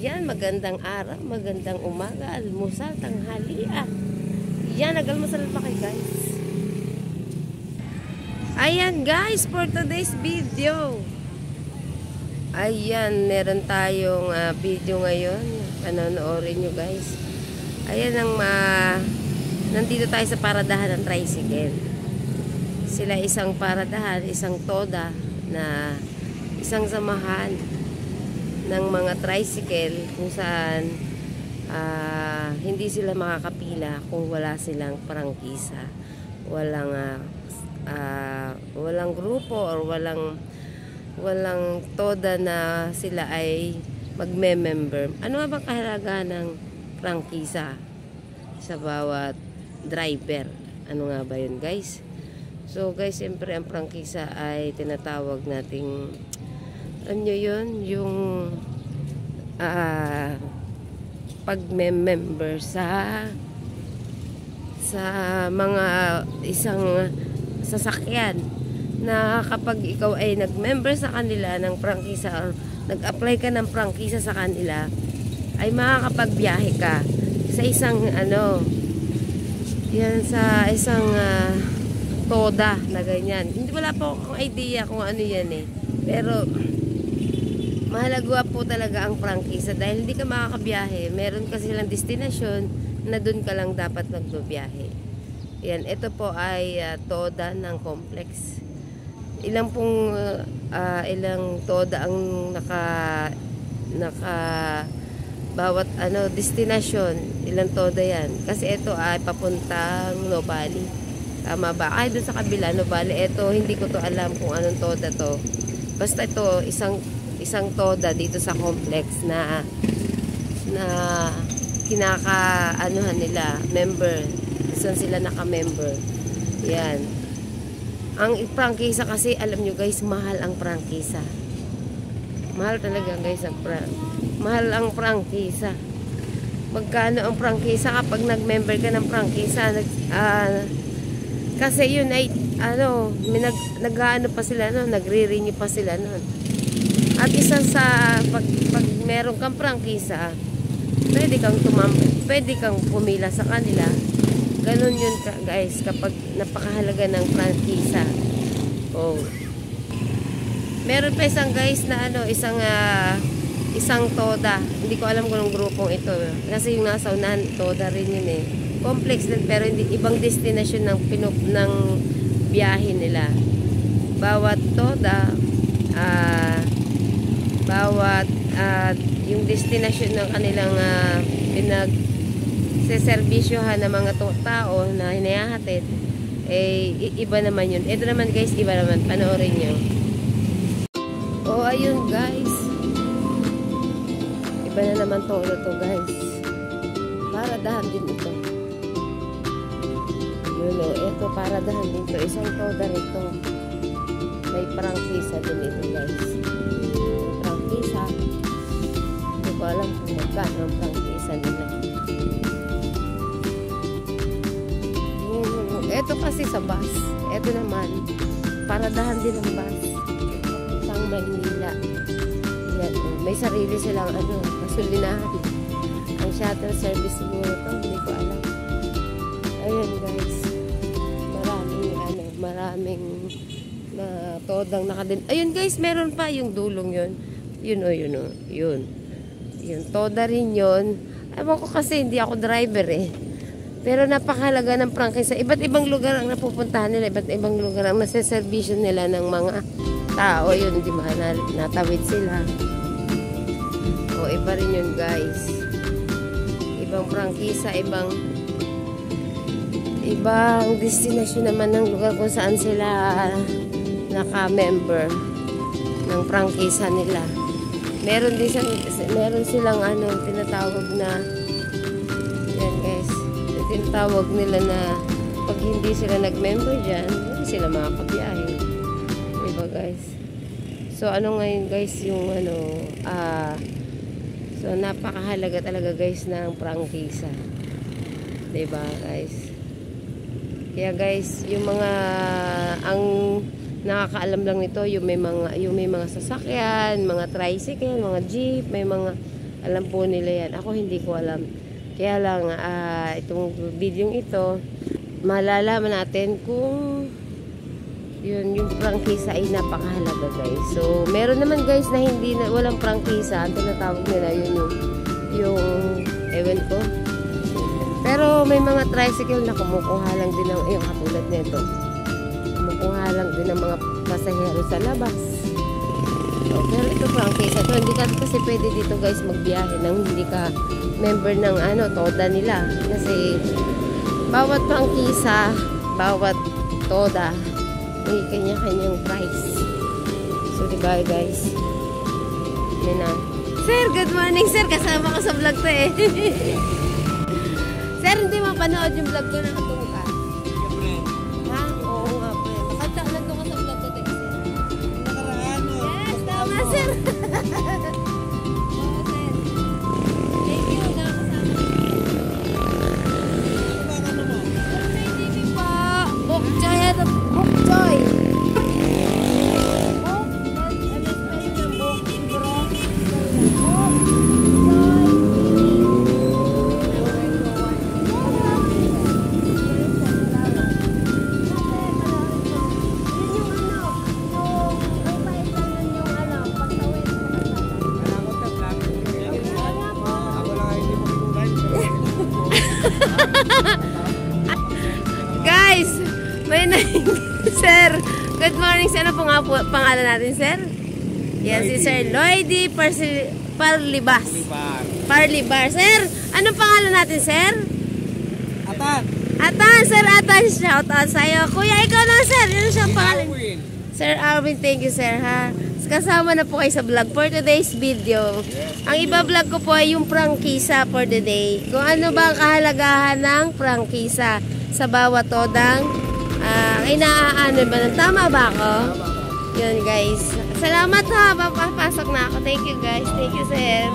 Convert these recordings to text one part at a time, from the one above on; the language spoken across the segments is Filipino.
Yan, magandang araw, magandang umaga, almusal, tanghalian. Yan, nag-almusal pa kayo guys. Ayan guys, for today's video. Ayan, meron tayong video ngayon. Panonoorin nyo guys. Ayan ang nandito tayo sa paradahan ng tricycle. Sila isang paradahan, isang toda na isang samahan ng mga tricycle kung saan hindi sila makakapila kung wala silang prangkisa. Walang grupo or walang toda na sila ay magme-member. Ano ba bang kahalagahan ng prangkisa sa bawat driver? Ano nga ba yun guys? So guys, siyempre ang prangkisa ay tinatawag nating ano yun, yung pag-member sa mga isang sasakyan na kapag ikaw ay nag-member sa kanila ng prangkisa or nag-apply ka ng prangkisa sa kanila, ay makakapagbiyahe ka sa isang yan sa isang toda na ganyan. Hindi, wala po akong idea kung ano yan eh. Pero mahalaga po talaga ang prangkisa dahil hindi ka makakabiyahe. Meron kasi silang destinasyon na dun ka lang dapat magbiyahe. Yan, ito po ay toda ng complex. Ilang toda ang naka bawat destinasyon, ilang toda yan. Kasi ito ay papuntang Nuvali. Tama ba? Ay, dun sa kabila, Nuvali. Ito, hindi ko to alam kung anong toda to. Basta ito, isang toda dito sa complex na kinaka-anuhan nila, member. Saan sila naka-member. Yan. Ang prangkisa kasi, alam nyo guys, mahal ang prangkisa. Mahal talaga guys mahal ang prangkisa. Magkano ang prangkisa kapag nag-member ka ng prangkisa? Kasi yun ay nag-ano pa sila noon, nagre-renew pa sila noon. At isa sa pag meron kang prangkisa, pwede kang pumila sa kanila. Ganun yun guys kapag napakahalaga ng prangkisa. Oh. Meron pa isang guys na isang toda. Hindi ko alam kung anong grupong ito. Kasi yung nasa unahan, toda rin yun eh. Complex din pero hindi ibang destination ng biyahe nila. Bawat toda yung destination ng kanilang pinag-serbisyohan ng mga tao na hinahatid iba naman yun. Ito naman guys, iba naman. Panoorin nyo. Oh, ayun guys. Iba na naman to guys. Paradahan din ito. Yun o, ito paradahan din ito. Isang toda rito. May prangkisa din ito guys. May prangkisa. Hindi ko alam kung magkano ang prangkisa nila. Ito kasi sa bus. Ito naman, paradahan din ang bus. Isang Maynila. Yan, may sarili silang kasulinahan. Ang shuttle service siguro ito, hindi ko alam. Ayan guys. Maraming todang nakadin. Ayun guys, meron pa yung dulong yun. Yun. Yun, toda rin yun. Ewan ko kasi hindi ako driver eh. Pero napakahalaga ng prangkisa. Iba't ibang lugar ang napupuntahan nila. Iba't ibang lugar ang nasa-servisyon nila ng mga tao. Yun, di ba? Natawid sila. O, iba rin yun, guys. Ibang prangkisa, ibang destinasyon naman ng lugar kung saan sila naka-member ng prangkisa nila. Meron silang tinatawag na yan, guys. Tinatawag nila na pag hindi sila nag-member dyan, hindi sila makakabiyahe. Diba guys? So ano ngayon guys yung so napakahalaga talaga guys ng prangkisa. Diba guys? Kaya guys, yung mga ang nakakaalam lang nito yung may mga sasakyan, mga tricycle, mga jeep, may mga Alam po nila yan. Ako hindi ko alam. Kaya lang, itong video ito, malalaman natin kung yun, yung prangkisa ay napakahalaga guys. So, meron naman guys na hindi na, walang prangkisa. Ang tinatawag nila yun yung ewan ko. Pero may mga tricycle na kumukuha lang din ng, yung katulad nito. Kumukuha lang din ng mga pasahero sa labas. So, pero ito prangkisa. So, hindi ka kasi pwede dito guys magbiyahe nang hindi ka member ng toda nila. Kasi bawat prangkisa, bawat toda, may kanya-kanyang price. So, diba guys? Yan na. Sir, good morning sir. Kasama ko sa vlog to eh. Sir, hindi mapanood yung vlog ko na katong ka. Ha? Oo nga pre. Makanta ka lang ka sa vlog ko sir. Nakaraan o. Yes, tama sir. Oo sir. Thank you. Nakakasama. Ano mo? Sir, hindi pa. Bokjoy at Bokjoy. Guys, may sir, good morning. Ano po nga po pangalan natin, sir? Yan, si Sir Lloydy Parlibas. Parlibar. Sir, anong pangalan natin, sir? Atan. Atan, Sir Atan. Shout out sa'yo. Kuya, ikaw na, sir. Ano siyang pangalan? Arwin. Sir Arwin, thank you, sir, ha? Kasama na po kayo sa vlog for today's video. Ang iba-vlog ko po ay yung prangkisa for the day. Kung ano ba ang kahalagahan ng prangkisa sa bawat todang inaano ba? Tama ba ako? Yun guys. Salamat ha. Papasok na ako. Thank you guys. Thank you sir.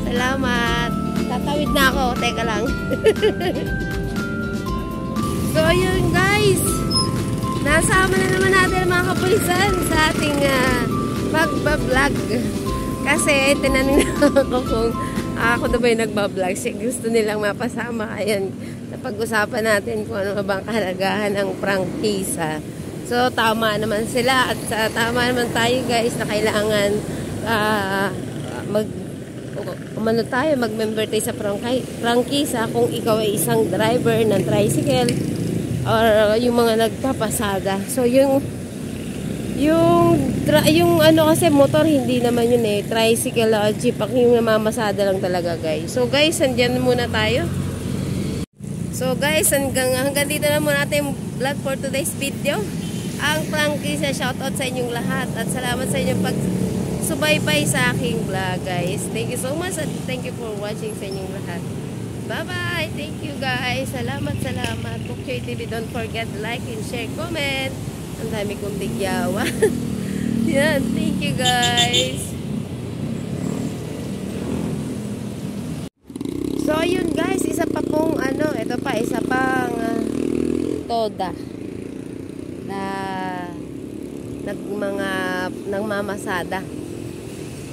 Salamat. Tatawid na ako. Teka lang. So yun guys. Nasama na naman natin ang mga kapulisan sa ating magbablog. Kasi tinanong ako kung ako na ba yung nagbablog. Gusto nilang mapasama. Ayan, napag-usapan natin kung ano ba ang kahalagahan ng prangkisa. So, tama naman sila. At tama naman tayo guys na kailangan mag-member tayo sa prangkisa kung ikaw ay isang driver ng tricycle or yung mga nagpapasada. So, yung ano kasi motor hindi naman yun eh, tricycle o jeep, yung namamasada lang talaga guys. So guys, andyan muna tayo. So guys, hanggang dito na muna natin vlog for today's video. Ang prangkisa, shoutout sa inyong lahat at salamat sa inyong pagsubaybay sa aking vlog guys. Thank you so much at thank you for watching sa inyong lahat. Bye bye, thank you guys. Salamat. Bokjoy TV, don't forget like and share, comment. Ang dami kong tigyawa. Yan, thank you guys. So yun guys, isa pa pong ito pa, isa pang toda na nagmamasada.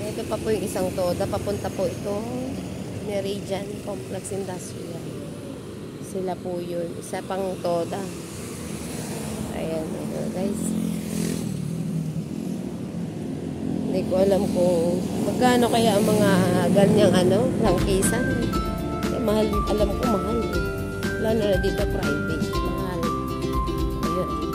Ito pa po yung isang toda, papunta po itong Meridian Complex Industrial. Sila po yun, isa pang toda. Ayan, guys. Hindi ko alam kung magkano kaya ang mga ganyang prangkisa. Mahal, alam ko mahal. Lalo na dito private. Mahal. Ayun.